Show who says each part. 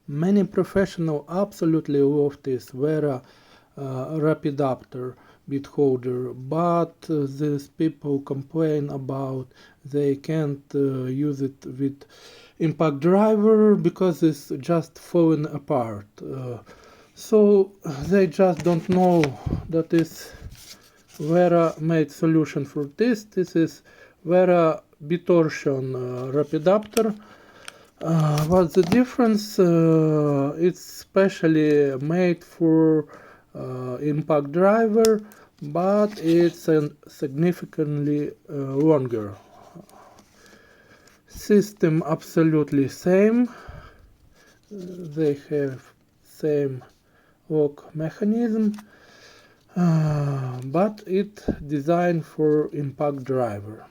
Speaker 1: Many professionals absolutely love this Wera rapidaptor bit holder, but these people complain about they can't use it with impact driver because it's just falling apart. So they just don't know that is Wera made solution for this. This is Wera bi-torsion rapidaptor. What's the difference? It's specially made for impact driver, but it's significantly longer. System absolutely same. They have same lock mechanism, but it designed for impact driver.